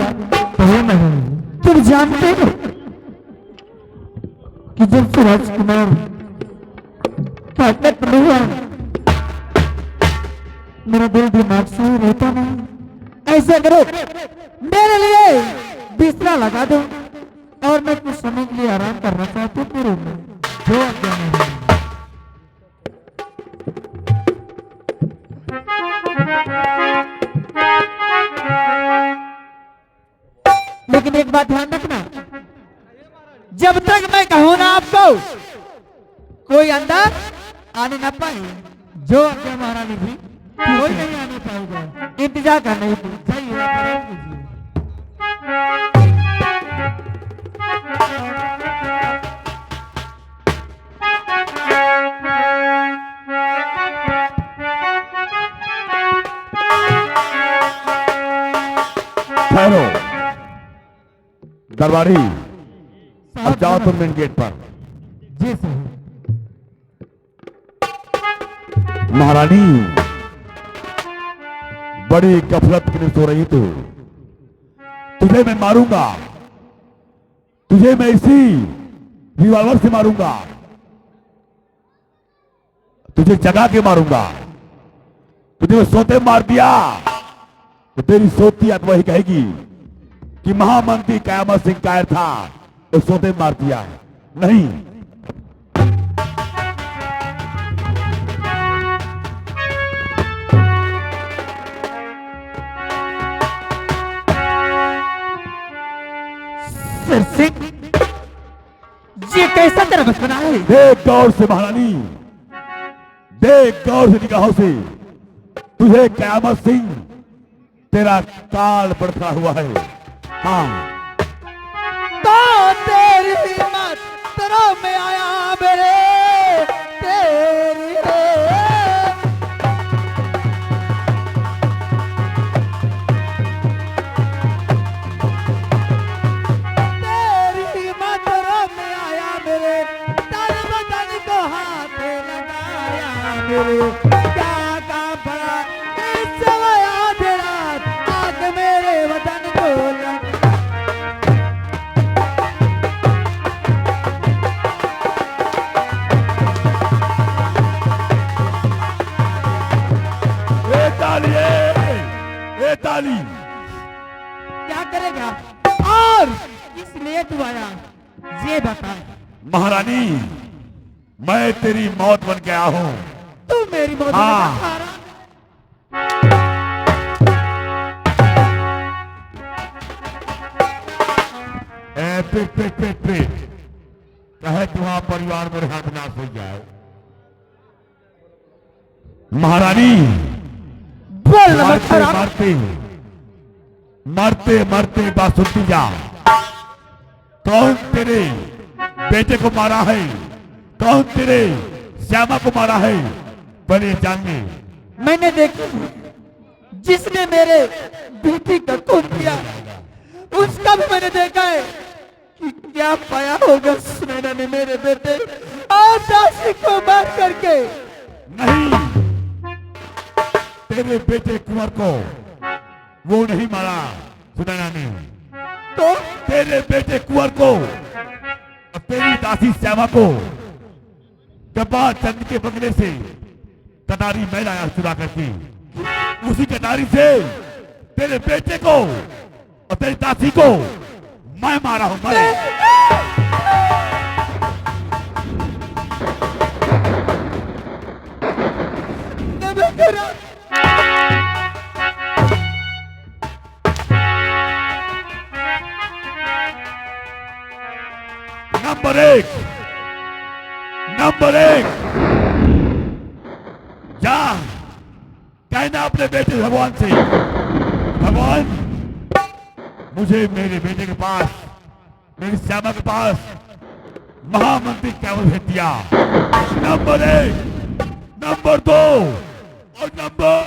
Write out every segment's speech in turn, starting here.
कहो नहीं, तुम जानते हो कि जब से राजकुमार प्रकट हुआ मेरा दिल दिमाग से रहता नहीं। ऐसा करो, मेरे लिए बिस्तरा लगा दो और मैं कुछ समय के लिए आराम करना चाहता हूँ मेरे में जो आज्ञा नहीं। लेकिन एक बात ध्यान रखना, जब तक मैं कहूं ना आपको कोई अंदर आने ना पाए। जो आज्ञा महारानी जी, कोई नहीं आने पाएगा। इंतजार करना ही चाहिए। ठहरो दरबारी, अब जाओ तुम मेन गेट पर। जी सर। महारानी बड़ी गफलत के लिए सो रही तू। तुझे मैं मारूंगा, तुझे मैं इसी रिवॉल्वर से मारूंगा, तुझे जगा के मारूंगा। तुझे मैं सोते मार दिया तो तेरी सोती आत्मा ही कहेगी कि महामंत्री कयामत सिंह कायर था तो सोते मार दिया है। नहीं, सिंह, ये कैसा तेरा बचपना है? देख गौर से महारानी, देख गौर से निगाहों से। तुझे कयामत सिंह तेरा काल बढ़ता हुआ है। हाँ, तो तेरी मात्रों में आया मेरे तेरी मात्रों में आया मेरे तन बदन को हाथ लगाया मेरे। क्या काम पड़ा इस समय आधी रात आके मेरे वतन को ताली क्या करेगा और इसलिए तू आया ये बता। महारानी, मैं तेरी मौत बन के आया हूं। तू मेरी मौत बन के आ रहा। पेट कहे तुम्हारा परिवार मेरे हाथ नाश हो जाए। महारानी, बोल मरते मरते मरते मरते बात सुनती जा। कौन तेरे बेटे को मारा है, कौन तेरे श्यामा को मारा है, पहले जानने। मैंने देखा जिसने मेरे बेटी का खून किया उसका भी मैंने देखा है कि क्या पाया होगा सुनैना ने मेरे बेटे और दासी को मार करके। नहीं, तेरे बेटे कुंवर को वो नहीं मारा सुनैना ने, तो तेरे बेटे कुंवर को और तेरी दासी श्यामा को कपा चंद के बंगले से कटारी मैं लाया चुरा करके। उसी कटारी से तेरे बेटे को और तेरी दासी को मैं मारा हूं। मैं नंबर एक जा कहना अपने बेटे भगवान से, भगवान मुझे मेरे बेटे के पास, मेरी श्यामा के पास महामंत्री क्या भेज दिया। नंबर एक, नंबर दो और नंबर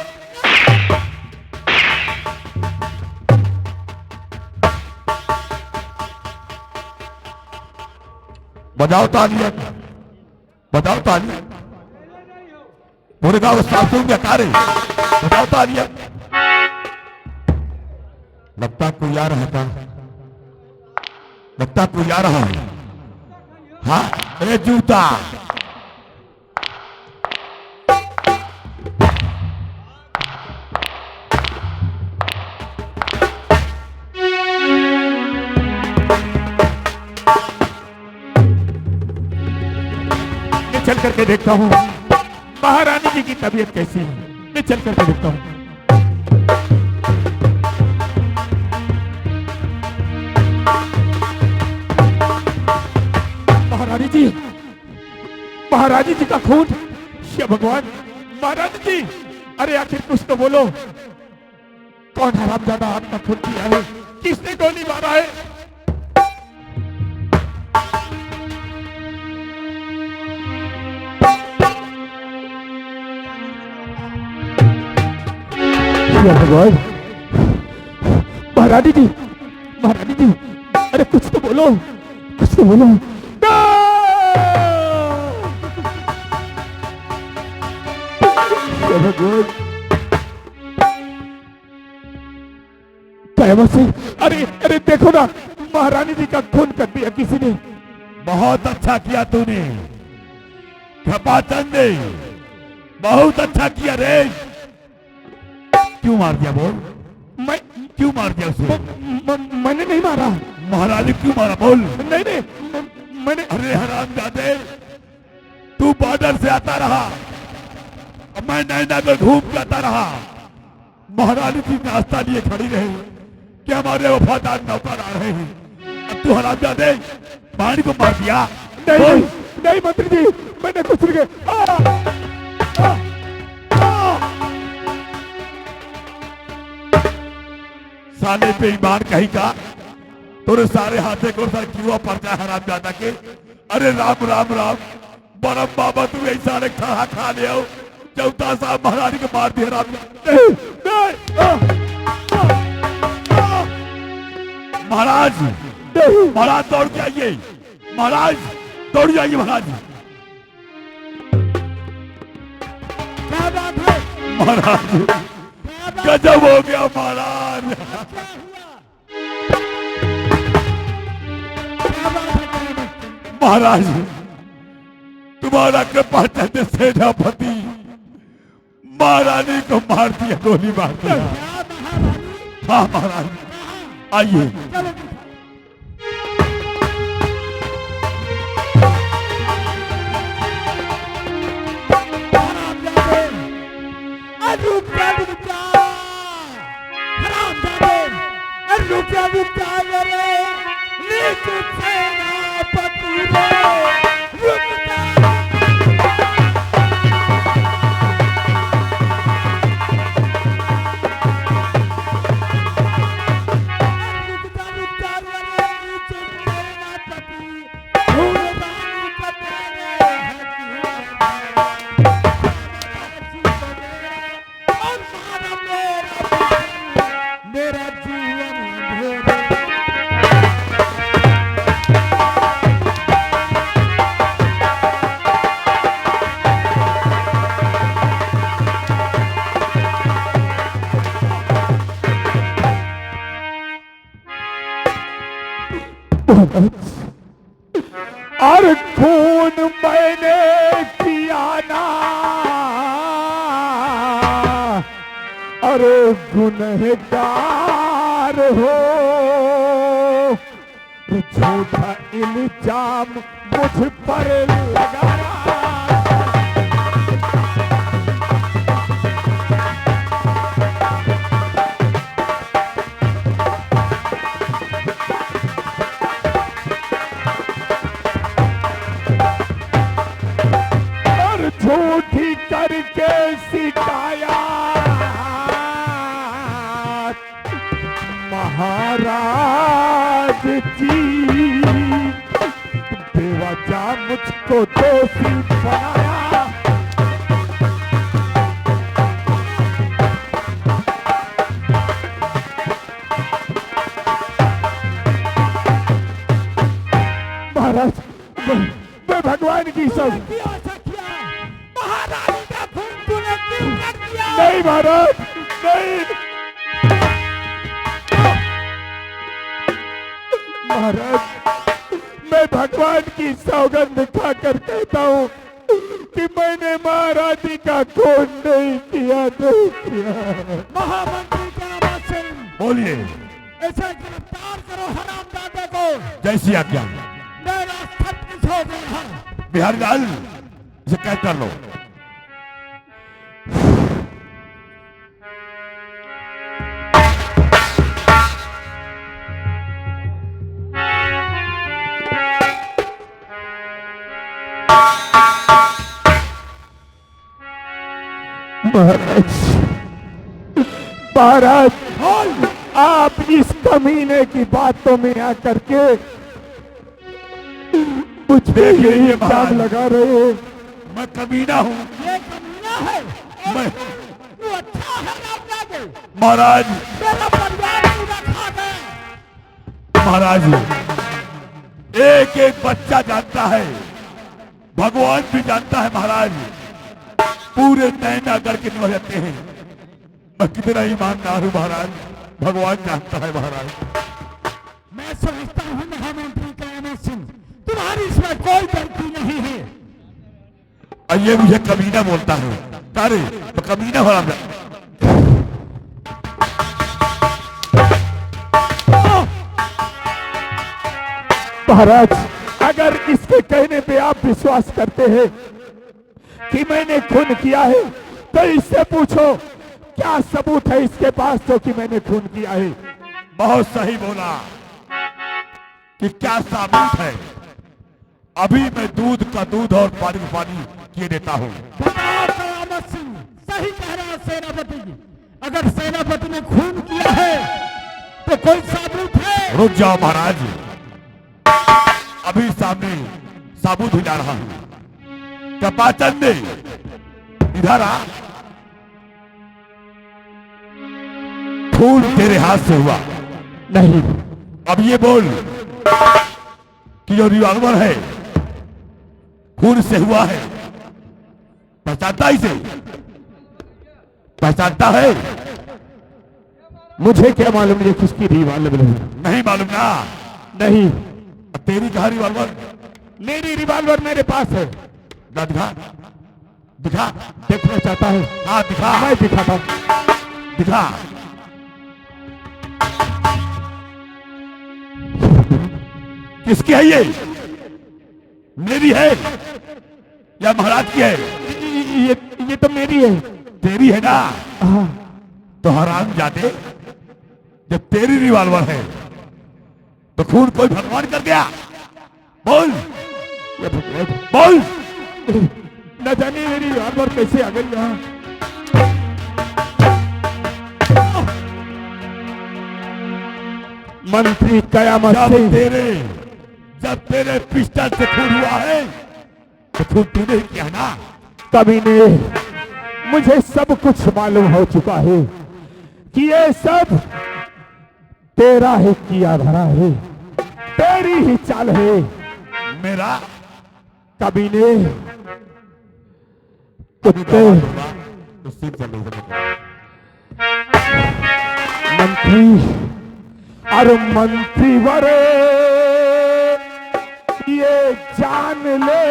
बजाओ तालियां, बजाओ तालियां। पूरे गांव साफ क्या कार्य, बजाओ तालियां। लगता कोई आ रहा था, लगता कोई आ रहा है। हाँ, अरे जूता मैं चल करके देखता हूँ महारानी जी की तबीयत कैसी है। मैं चल करके देखता हूँ। महारानी जी का खून, हे भगवान, महारानी जी, अरे आखिर कुछ तो बोलो। कौन हरामजादा आपका खून किया है? किसने गोली मारा है? हे भगवान, महारानी जी, महारानी जी, अरे कुछ तो बोलो, कुछ तो बोलो। से अरे अरे देखो ना, महारानी जी का खून कर दिया किसी ने। बहुत अच्छा किया तूने खपाचंदे, बहुत अच्छा किया रे। क्यों मार दिया बोल? मैं क्यों मार दिया उसे? मैंने नहीं मारा। महारानी क्यों मारा बोल? नहीं नहीं मैंने। अरे हरामजादे, तू बॉर्डर से आता रहा, मैं नैनागढ़ घूम के आता रहा। महारानी जी नाश्ता लिए खड़ी रही कि हमारे वफादार नौकर आ रहे हैं। अब तू हरामजादे पानी को मार दिया। नहीं नहीं मंत्री जी, मैंने कुछ नहीं किया। साले पे ईमान कहीं का, तोरे सारे हाथे को सर क्यों पर्चा हरामजादा के। अरे राम राम राम, बरम बाबा तू ऐसा रे खा ले आओ। चौथा साहब महारानी को मार दिया राम। महाराज, महाराज दौड़ के आइए, महाराज दौड़ जाइए महाराज। क्या बात है महाराज? गजब हो गया महाराज। महाराज तुम्हारा कृपा चंद सेनापति महारानी को मार दिया, गोली मार दिया। हाँ महाराज, आइए। और खून मैंने किया ना, अरे गुनहगार हो। झूठा इल्जाम मुझ पर लगाया। झूठी करके सिखाया महाराज जी, बेवजह मुझको दोषी बनाया। महाराज मैं भगवान की सब महारानी का खून तूने क्यों कर दिया? नहीं महाराज, नहीं। महाराज, मैं भगवान की सौगंध खाकर कहता हूँ कि मैंने महाराजी का खून नहीं किया, नहीं किया। महामंत्री करामत सिंह, बोलिए। इसे गिरफ्तार करो हरामजादे को। जैसी आज्ञा। मेरा सब कुछ हो गया है। बिहारी लाल, इसे कैद कर लो। महाराज, महाराज, आप इस कमीने की बातों में आकर के मुझ पे ये इल्जाम लगा रहे हो। मैं कमीना हूँ। ये कमीना है। मैं तू अच्छा है हरामजादे। महाराज, मेरा परिवार पूरा खा गए। महाराज, एक एक बच्चा जानता है, भगवान भी जानता है महाराज, पूरे नैना करके निभा जाते हैं। मैं कितना ईमानदार हूँ महाराज, भगवान जानता है महाराज। मैं समझता हूँ महामंत्री करामत सिंह, तुम्हारी इसमें कोई गलती नहीं है। और ये मुझे कमीना बोलता है। तारे तो कमीना हो रहा। महाराज, अगर इसके कहने पे आप विश्वास करते हैं कि मैंने खून किया है, तो इससे पूछो क्या सबूत है इसके पास तो कि मैंने खून किया है। बहुत सही बोला कि क्या सबूत है। अभी मैं दूध का दूध और पानी का पानी किए देता हूँ। बताओ करामत सिंह, सही कह रहा है सेनापति जी। अगर सेनापति ने खून किया है तो कोई सबूत है? रुक जाओ महाराज, अभी सामने सबूत ही ला रहा हूँ। कपाचंद इधर आ। खून तेरे हाथ से हुआ नहीं। अब ये बोल कि जो रिवॉल्वर है खून से हुआ है, पहचानता इसे? पहचानता है? मुझे क्या मालूम ये किसकी रिवॉल्वर है? नहीं मालूम ना? नहीं। तेरी कहा रिवॉल्वर? मेरी रिवॉल्वर मेरे पास है। ना दिखा, दिखा। देखना चाहता है? हाँ दिखा। मैं दिखाता हूं। दिखा। किसकी है ये? मेरी है या महाराज की है? ये तो मेरी है। तेरी है ना? हाँ। तो हराम जाते, जब तेरी रिवॉल्वर है तो खून कोई भगवान कर गया? बोल बोल। न जाने मेरी रिवॉल्वर कैसे आ गई यहाँ। मंत्री कयामत सिंह, जब तेरे पिस्टल से खून हुआ है तो खून तूने किया ना? कभी ने मुझे सब कुछ मालूम हो चुका है कि ये सब तेरा ही किया धरा है, तेरी ही चाल है। मेरा कभी ने कुत्ते तो सिर चल मंत्री और मंत्री वरे ये जान ले,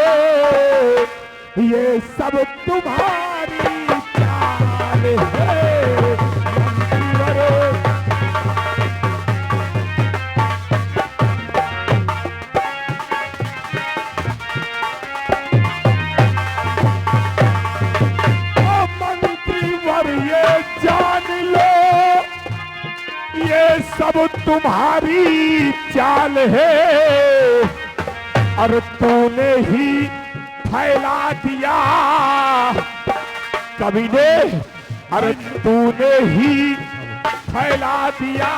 ये सब तुम्हारी चाल है। मंत्री वरे ये सब तुम्हारी चाल है और तूने ही फैला दिया कभी ने, और तूने ही फैला दिया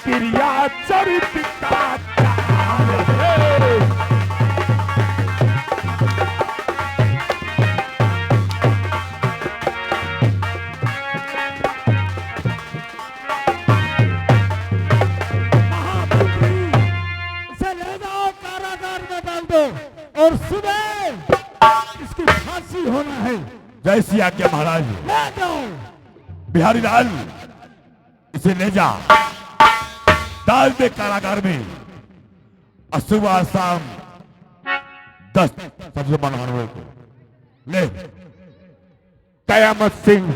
क्रिया चरित्र का चाल है। और सुबह इसकी फांसी होना है। जैसी आज्ञा महाराज। ले जाओ। बिहारी लाल, इसे ले जा। डाल दे कारागार में और सुबह शाम 10 सबसे मनवानों को ले। कयामत सिंह,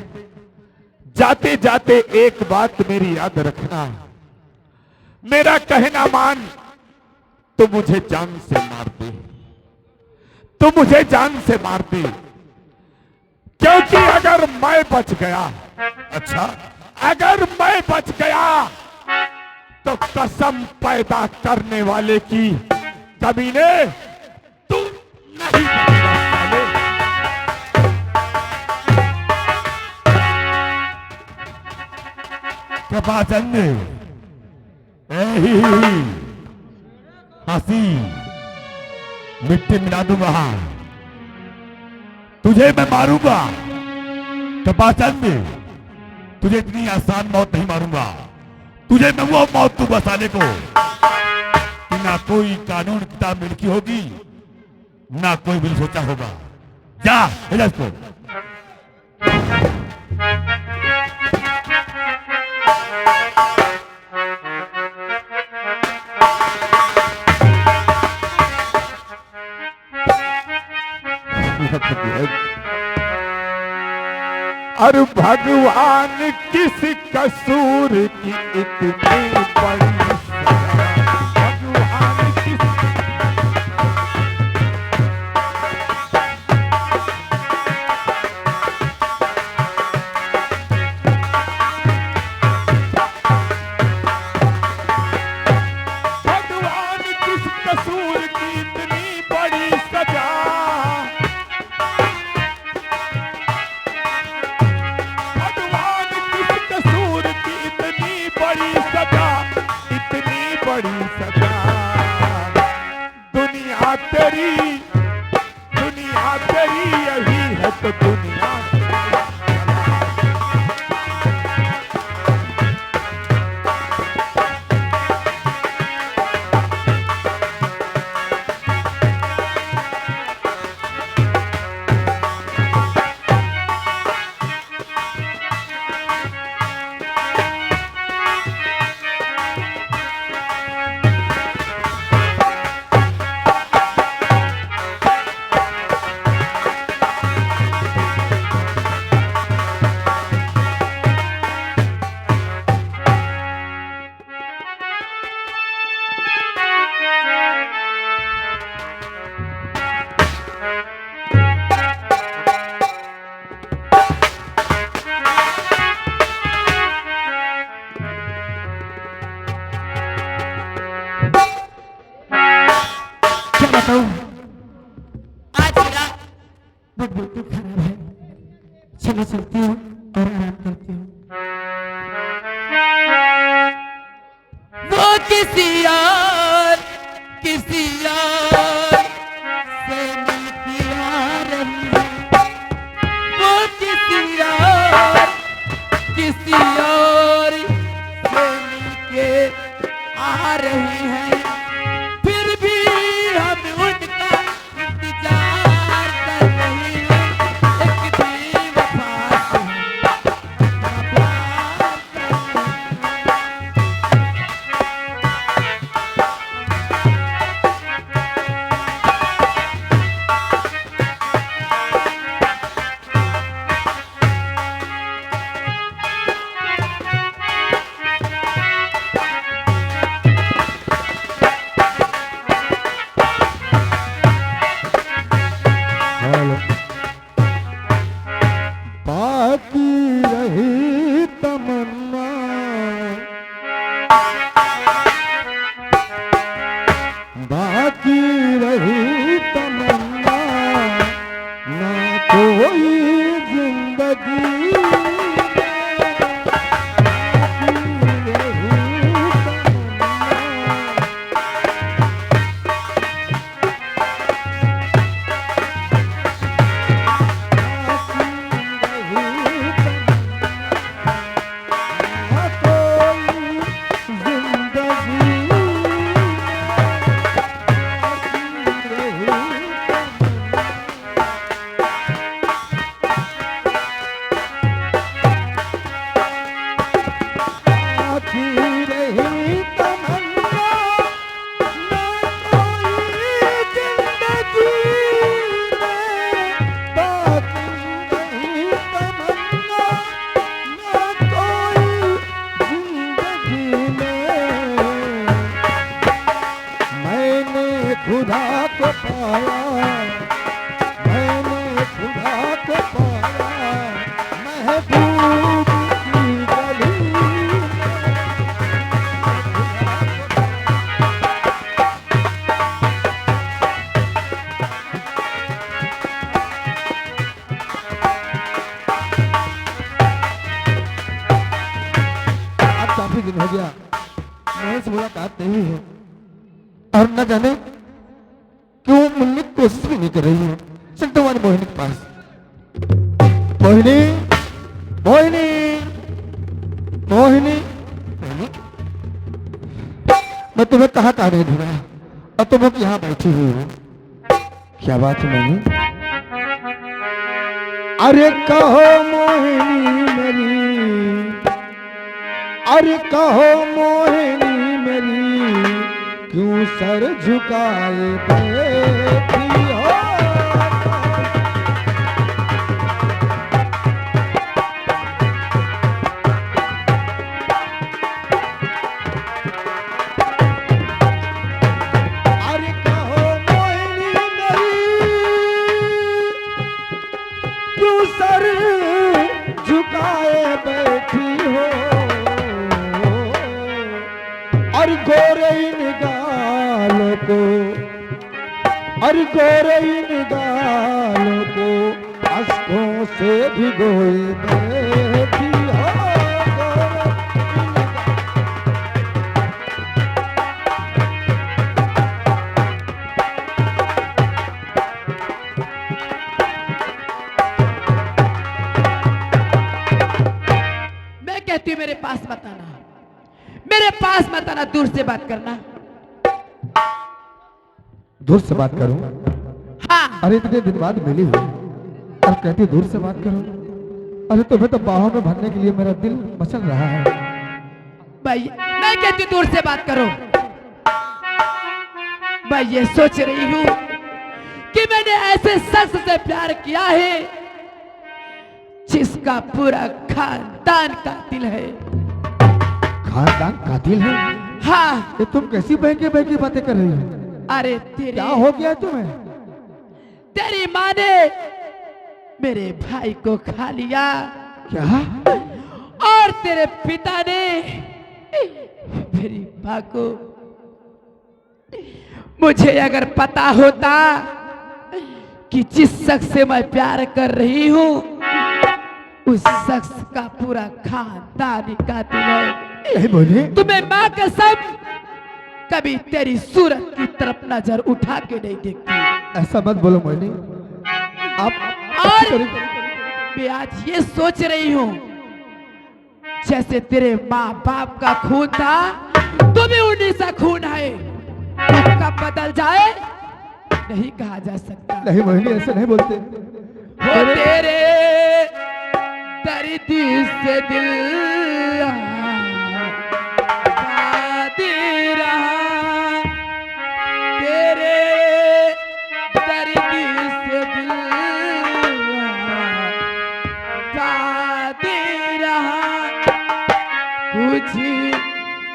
जाते जाते एक बात मेरी याद रखना, मेरा कहना मान, तो मुझे जान से मार दे, तो मुझे जान से मार दे, क्योंकि अगर मैं बच गया, अच्छा अगर मैं बच गया तो कसम पैदा करने वाले की कमीने तू नहीं बचेगा साले। कृपाचंद हंसी मिट्टी मिला दूंगा, तुझे मैं मारूंगा। कृपाचंद तुझे इतनी आसान मौत नहीं मारूंगा, तुझे मैं वो मौत तू बसाने को कि ना कोई कानून किताब में लिखी होगी, ना कोई भी सोचा होगा। जा हिला इसको। और भगवान किस कसूर की इतनी बड़ी सजा, भगवान किस भगवान किस कसूर की इतनी बड़ी सजा, इतनी बड़ी सजा, दुनिया तेरी यही है तो दुनिया आज मेरा बहुत बिल्कुल खराब है, चलो चलती हूँ और आराम करती हूँ। वो किसी यार से मिलती आ रही है, वो किसी यार से मिलके आ रही है, फिर भी हम उनका इंतजार कर रहे हैं, एक बेवफा से प्यार कर रहे हैं। पाया, मैंने खुदा को पाया महबूब की गली में। अब काफी दिन हो गया मैं से मुलाकात नहीं है, और न जाने क्यों मिलने की कोशिश भी नहीं कर रही है। चल तुम्हारी मोहिनी के पास। मोहिनी, मोहिनी, मोहिनी, मोहिनी, मैं तुम्हें कहाँ नहीं ढूंढा और तुम लोग यहाँ बैठी हुई हो। क्या बात है मोहिनी? अरे कहो मोहिनी मेरी, अरे कहो मोहिनी मेरी, क्यों सर झुकाए बैठी हो? अरे कहो मोहिनी मेरी, क्यों सर झुकाए बैठी हो? और गोरे इन गालों को, और गोरे इन गालों को अश्कों से भिगोए बैठी हो। मैं कहती हूँ मेरे पास मत आना, मेरे पास मत आना, दूर से बात करना। दूर से बात करूं? हाँ। अरे इतने दिन बाद मिली हो और कहती दूर से बात करूं? अरे तुम्हें तो बाहों में भरने के लिए मेरा दिल मचल रहा है। भाई मैं कहती हूँ दूर से बात करो। मैं ये सोच रही हूँ कि मैंने ऐसे शख्स से प्यार किया है जिसका पूरा खानदान कातिल है। खानदान कातिल है? हाँ। ये तुम कैसी बहकी बहकी बातें कर रही हो? अरे तेरे, क्या हो गया तुम्हें? तेरी माँ ने मेरे भाई को खा लिया। क्या? और तेरे पिता ने मेरी माँ को। मुझे अगर पता होता कि जिस शख्स से मैं प्यार कर रही हूँ उस शख्स का पूरा खानदान ही कातिल है। नहीं बोली? तुम्हें माँ कसम कभी तेरी सूरत की तरफ नजर उठा के नहीं देखती। ऐसा मत बोलो मोहिनी। आप और मैं आज ये सोच रही हूँ जैसे तेरे माँ बाप का खून था तुम्हें उन्हीं सा खून है। कब बदल जाए नहीं कहा जा सकता। नहीं मोहिनी ऐसे नहीं बोलते। हो तेरे दर्द से दिल दे रहा, तेरे दर्द से दिल दे रहा, कुछ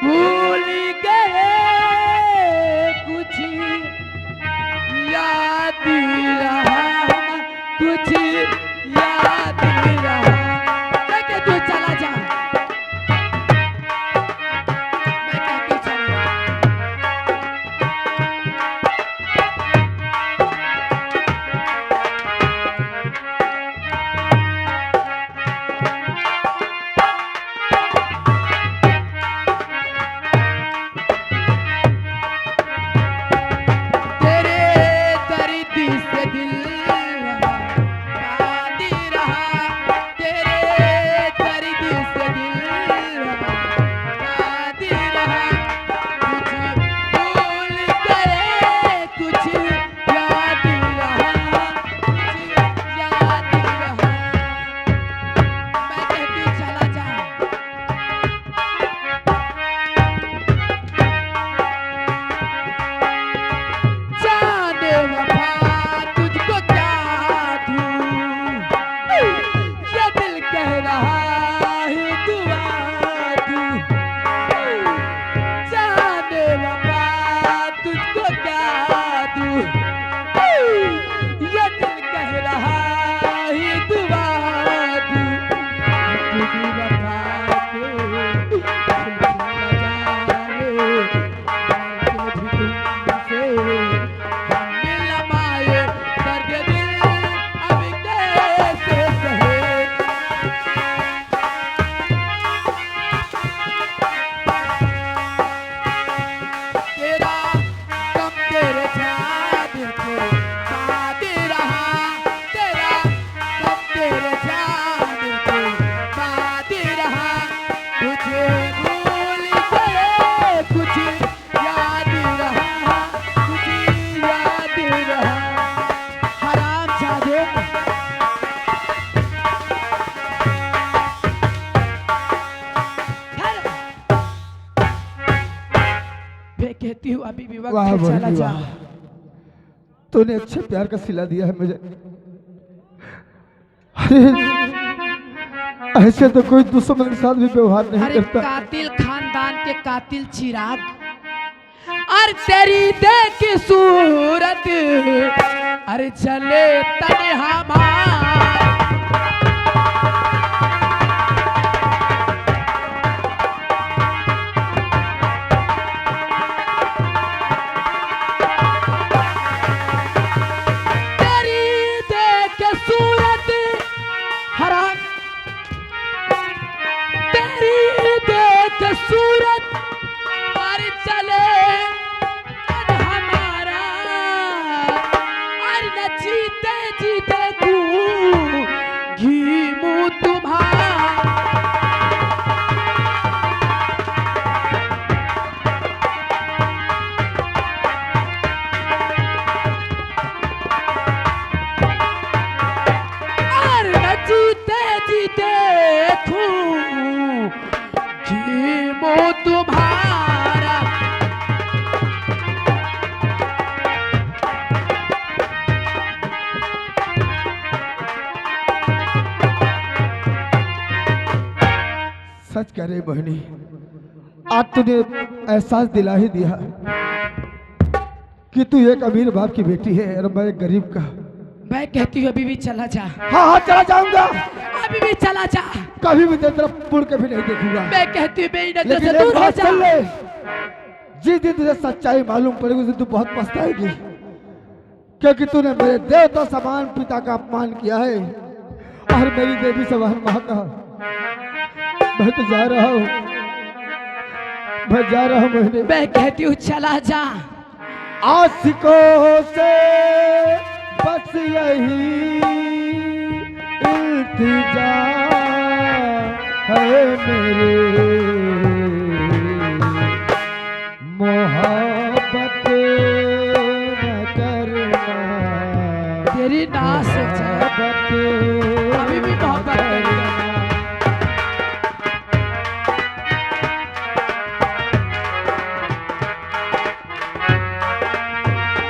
भूल गए कुछ याद रहा, कुछ याद रहा। लेके तू चला जा, मैं कहती हूँ अभी भी वाह वक्त है, चला बहनी जा। वाह, तूने अच्छे प्यार का सिला दिया है मुझे। अरे ऐसे तो कोई दुश्मन के साथ भी व्यवहार नहीं अरे करता। कातिल खानदान के कातिल चिराग, और तेरी देख सूरत, अरे चले तने हमार। तेरी देख सूरत हराम, तेरी देख सूरत, और चले तन हमारा, और न जीते जीते घी मुँह तुम्हारा। और न जीते जीते घी मुँह तुम्हारा। सच कह रही बहनी, आज तूने एहसास दिला ही दिया कि तू एक अमीर बाप की बेटी है और मैं एक गरीब का। मैं कहती हूँ अभी भी चला जा, हाँ हाँ चला जाऊंगा, अभी भी चला जा। कभी भी तेरी तरफ मुड़ के भी नहीं देखूंगा। मैं कहती हूँ मेरी नजर लेकिन से एक दूर हो बात जा। सुन ले, जिस दिन तुझे सच्चाई मालूम पड़ेगी उस दिन तू बहुत पछताएगी, क्योंकि तूने मेरे देवता समान पिता का अपमान किया है और मेरी देवी समान माँ का। मैं तो जा रहा हूँ, मैं जा रहा हूँ बहनी। मैं कहती हूँ चला जा। आशिकों से बस यही इल्तिजा है मेरे, मोहब्बत न करना, तेरी नाश हो जाए, मोहब्बत अभी भी मोहब्बत करना।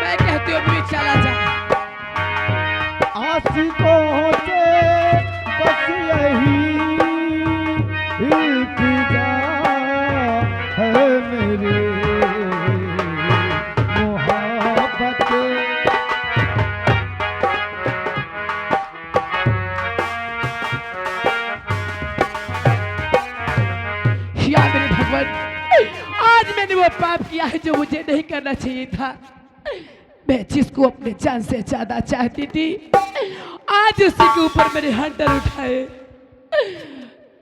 मैं कहती हूँ अभी भी चला जा। आशिकों से बस यही इल्तिजा है मेरे, मोहब्बत। या मेरे भगवान, आज मैंने वो पाप किया है जो मुझे नहीं करना चाहिए था। मैं जिसको अपने जान से ज्यादा चाहती थी, आज उसी के ऊपर मेरे हंटर उठाए।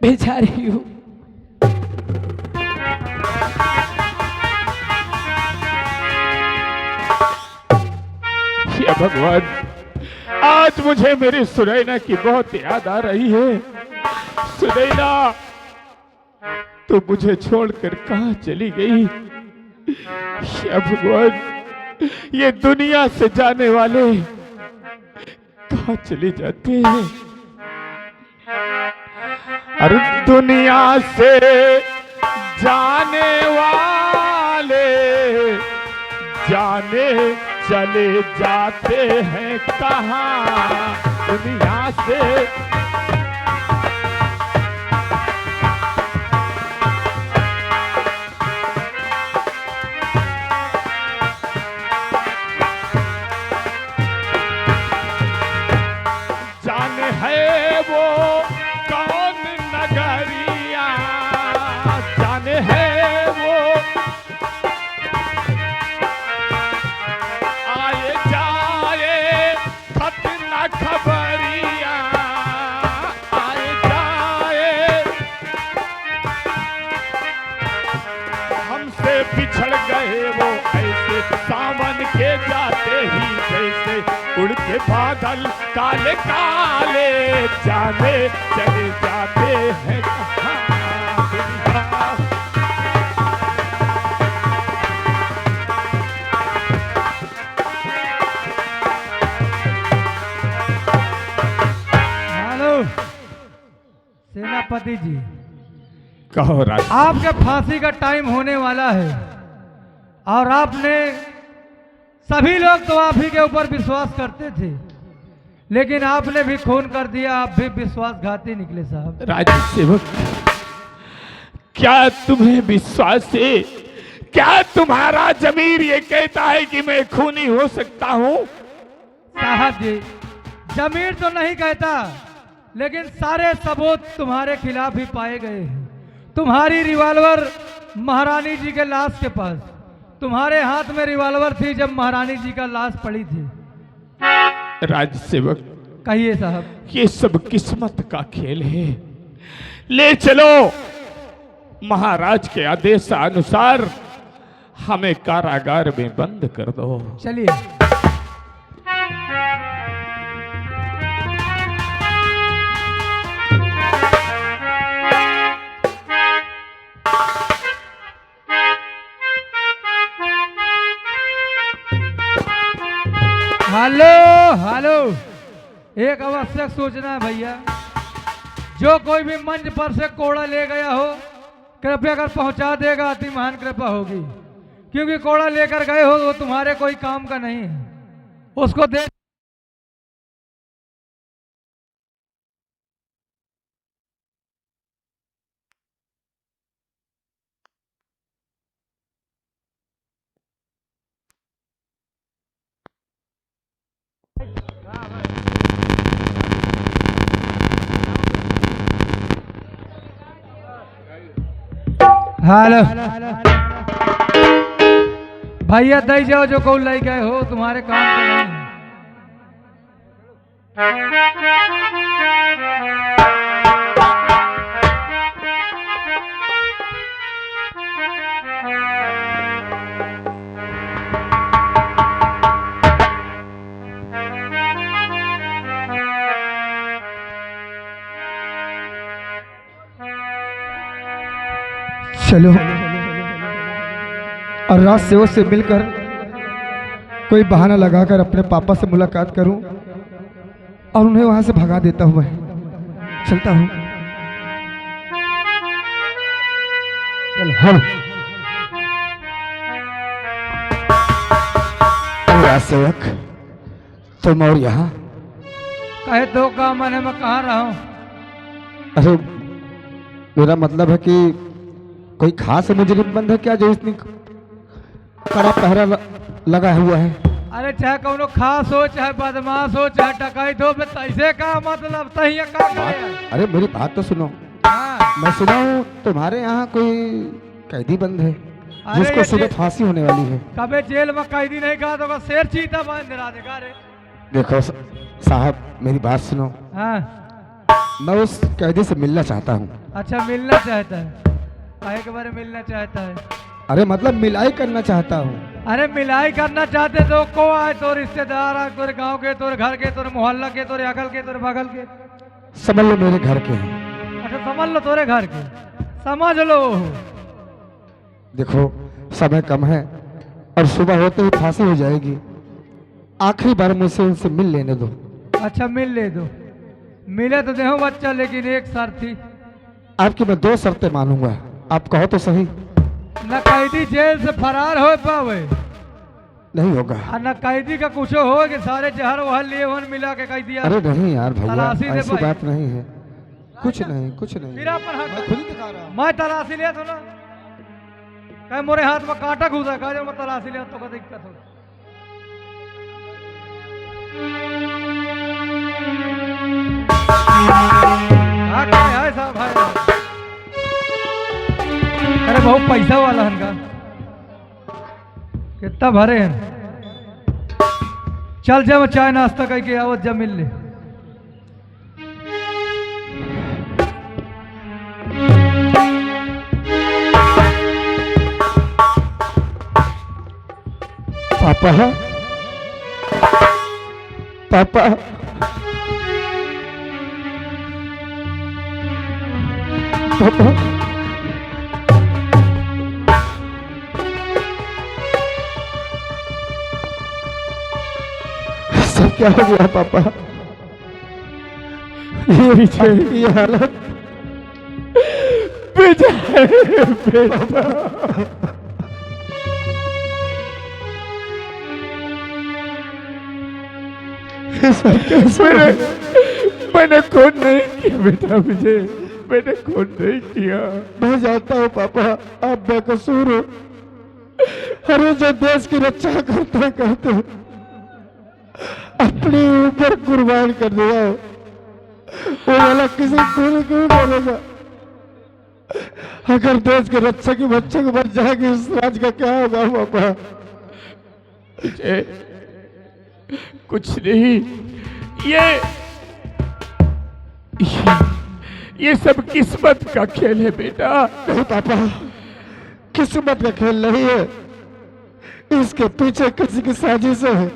मैं जा रही हूँ। या भगवान, आज मुझे मेरी सुनैना की बहुत याद आ रही है। सुनैना, तो मुझे छोड़कर कहाँ चली गई? या भगवान, ये दुनिया से जाने वाले कहाँ चले जाते हैं? अरे दुनिया से जाने वाले जाने चले जाते हैं कहाँ? दुनिया से जाने है वो कौन नगरिया, जाने है वो आए जाए खत न खबरिया, आए जाए हमसे बिछड़ गए वो ऐसे सावन के जाते ही जैसे उड़ के बादल काले काले, जाने चले जाते हैं कहाँ? हेलो सेनापति जी, कहो राज, आपके फांसी का टाइम होने वाला है। और आपने सभी लोग तो आप ही के ऊपर विश्वास करते थे, लेकिन आपने भी खून कर दिया। आप भी विश्वासघाती निकले साहब। राज सेवक, क्या तुम्हें विश्वास है? क्या तुम्हारा जमीर ये कहता है कि मैं खूनी हो सकता हूं? साहब जी, जमीर तो नहीं कहता, लेकिन सारे सबूत तुम्हारे खिलाफ ही पाए गए हैं। तुम्हारी रिवॉल्वर महारानी जी के लाश के पास, तुम्हारे हाथ में रिवॉल्वर थी जब महारानी जी का लाश पड़ी थी। राज सेवक, कहिए साहब। ये सब किस्मत का खेल है। ले चलो, महाराज के आदेश अनुसार हमें कारागार में बंद कर दो। चलिए। हेलो हेलो, एक आवश्यक सूचना है भैया। जो कोई भी मंच पर से कोड़ा ले गया हो, कृपया कर पहुंचा देगा, अति महान कृपा होगी। क्योंकि कोड़ा लेकर गए हो वो तुम्हारे कोई काम का नहीं है, उसको दे। हेलो भैया, दे जाओ जो को ले गए हो, तुम्हारे काम के नहीं है। चलो और राज सेवक से मिलकर कोई बहाना लगाकर अपने पापा से मुलाकात करूं और उन्हें वहां से भगा देता हूं। मैं चलता हूं। चलो। हाँ। राज सेवक, तुम और यहाँ? कहे तो का मैंने, मैं कहाँ रहा हूँ? अरे मेरा मतलब है कि कोई खास मुजरिम बंद है क्या जो इतनी कड़ा पहरा लगा हुआ है? अरे चाहे कौनो खास हो, चाहे बदमाश हो, चाहे डकैत हो, ऐसे का मतलब तही का करे? अरे मेरी बात तो सुनो। हाँ। मैं सुना हूँ तुम्हारे यहाँ कोई कैदी बंद है जिसको सुबह फांसी होने वाली है। कभी जेल में कैदी नहीं कहा तो शेर चीता बांध दिला देगा रे। देखो साहब, मेरी बात सुनो। हाँ। मैं उस कैदी से मिलना चाहता हूँ। अच्छा, मिलना चाहता है? काहे के बारे मिलना चाहता है? अरे मतलब मिलाई करना चाहता हूँ। अरे मिलाई करना चाहते तो को आए, तो रिश्तेदार आए, तोरे गांव के, तोरे घर के, तोरे मोहल्ला के, तोरे अगल के, तोरे बगल के? समझ लो मेरे घर के हैं। अच्छा, समझ लो तोरे घर के, समझ लो। देखो समय कम है और सुबह होते ही फांसी हो जाएगी। आखिरी बार मुझसे उनसे मिल लेने दो। अच्छा, मिल ले दो। मिले तो देखो बच्चा, लेकिन एक शर्त थी। आपकी मैं 2 शर्तें मानूंगा, आप कहो तो सही। न कैदी जेल से फरार हो पावे, नहीं होगा। और न कैदी का कुछ हो कि सारे जहर वहर लिए वन मिला के कह दिया। अरे नहीं यार भैया, तलाशी दे ऐसी भाई। बात नहीं है। कुछ नहीं, कुछ नहीं। फिर अपन हाथ मैं खुद ही दिखा रहा हूँ। मैं तलाशी लिया तो ना, कहे मोरे हाथ में कांटा घुसा, कहा मैं तलाशी लिया तो का दिक्कत हो। हाय साहब, हाय। अरे बहुत पैसा वाला हन का, कितना भरे हैं। चल जब चाय नाश्ता करके आवत, जब मिल ले। पापा, पापा, पापा, सब क्या हो गया पापा? ये विजय, ये हालत। विजय बेटा, मैंने खून नहीं किया बेटा विजय, मैंने खून नहीं किया। मैं जानता हूँ पापा, आप बेकसूर हो। अरे जो देश की रक्षा करते करते अपने ऊपर कुर्बान कर दिया हो, वो वाला किसी खून क्यों करेगा? अगर देश के रक्षा की बच्चे को मर जाएगी, इस राज का क्या होगा पापा? विजय कुछ नहीं, ये सब किस्मत का खेल है बेटा। नहीं पापा, किस्मत का खेल नहीं है, इसके पीछे किसी की साजिश है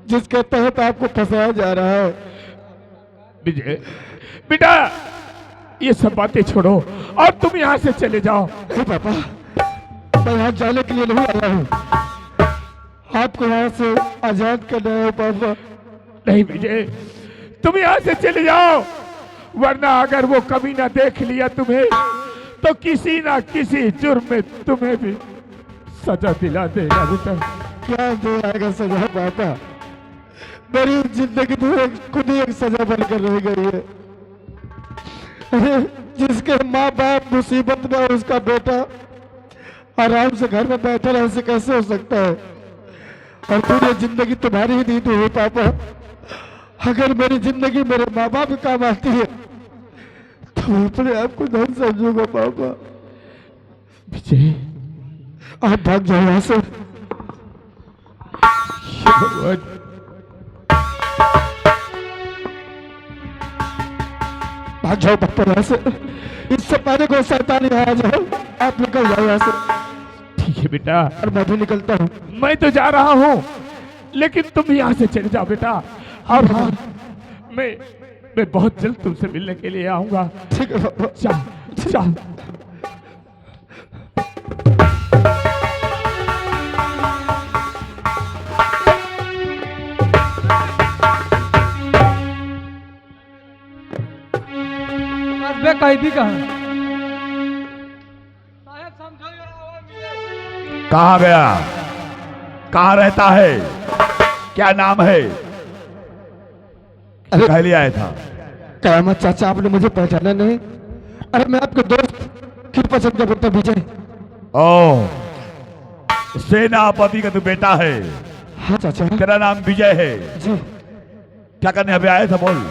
जिसके तहत आपको फंसाया जा रहा है। विजय बेटा ये सब बातें छोड़ो और तुम यहाँ से चले जाओ। नहीं पापा, मैं यहाँ जाने के लिए नहीं आया हूँ, आपको यहाँ से आजाद करना है पापा। नहीं विजय, तुम यहाँ से चले जाओ, वरना अगर वो कभी ना देख लिया तुम्हें तो किसी ना किसी जुर्म में तुम्हें भी सजा दिला देगा बेटा। क्या दिलाएगा सजा पापा? मेरी जिंदगी तो खुद ही एक सजा बनकर रह गई है। अरे जिसके माँ बाप मुसीबत में और उसका बेटा आराम से घर में बैठा रहे, ऐसे कैसे हो सकता है? और पूरी जिंदगी तुम्हारी ही नींद हुई पापा। अगर मेरी जिंदगी मेरे माँ बाप काम आती है तो मैं अपने आप को धन समझूंगा पापा। विजय आप भाग जाओ यहाँ से। भाग जाओ पापा यहाँ से, इससे पहले को शैतान यहाँ आ जाओ। आप निकल जाओ यहाँ से। ठीक है बेटा, और मैं भी निकलता हूँ। मैं तो जा रहा हूँ, लेकिन तुम यहाँ से चले जाओ बेटा। और हाँ, मैं बहुत जल्द तुमसे मिलने के लिए आऊंगा। ठीक है पापा। चल चल। कैदी कहाँ? कहाँ गया? कहाँ रहता है? क्या नाम है? अरे पहले आया था। कयामत चाचा, आपने मुझे पहचाना नहीं? अरे मैं आपके दोस्त की पसंद का बेटा विजय। ओह, सेनापति का तू बेटा है? हाँ चाचा। तेरा नाम विजय है? जी। क्या करने अभी आया था? बोल।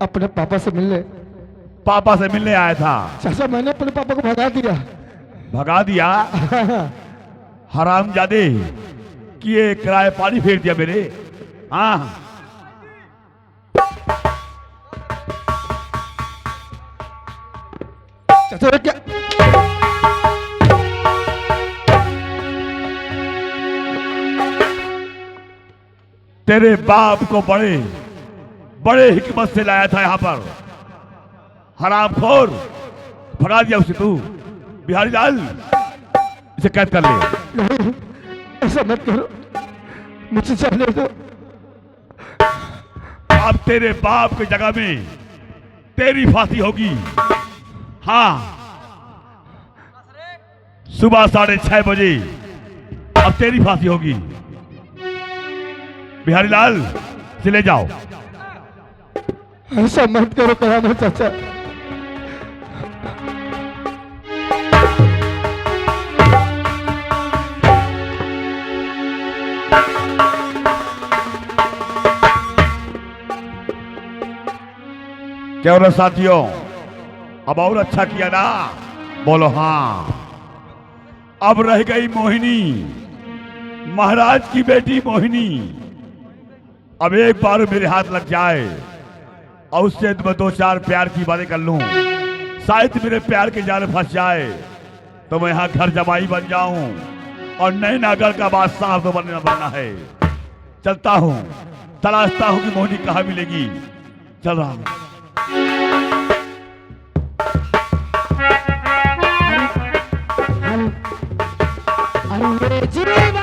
अपने पापा से मिलने। पापा से मिलने आया था? चाचा मैंने अपने पापा को भगा दिया। भगा दिया? हरामजादे, किए किराए पानी फेर दिया मेरे। हाँ, चाचा क्या? तेरे बाप को बड़े बड़े हिकमत से लाया था यहाँ पर। हरामखोर, भगा दिया उसे तू। बिहारी लाल, इसे कैद कर ले। नहीं, ऐसा मत करो, मुझे जाने दो। अब तेरे बाप की जगह में तेरी फांसी होगी। हाँ, सुबह 6:30 बजे अब तेरी फांसी होगी। बिहारी लाल, चले जाओ। ऐसा मत करो कयामत चाचा। क्या बोलो साथियों? अब और अच्छा किया ना? बोलो हाँ। अब रह गई मोहिनी, महाराज की बेटी मोहिनी। अब एक बार मेरे हाथ लग जाए और उससे मैं 2-4 प्यार की बातें कर लूं, शायद मेरे प्यार के जाल फंस जाए तो मैं यहाँ घर जमाई बन जाऊं और नए नागढ़ का बादशाह तो बनना है। चलता हूँ, तलाशता हूँ कि मोहिनी कहाँ मिलेगी। चल रहा हूँ। अरे जीवा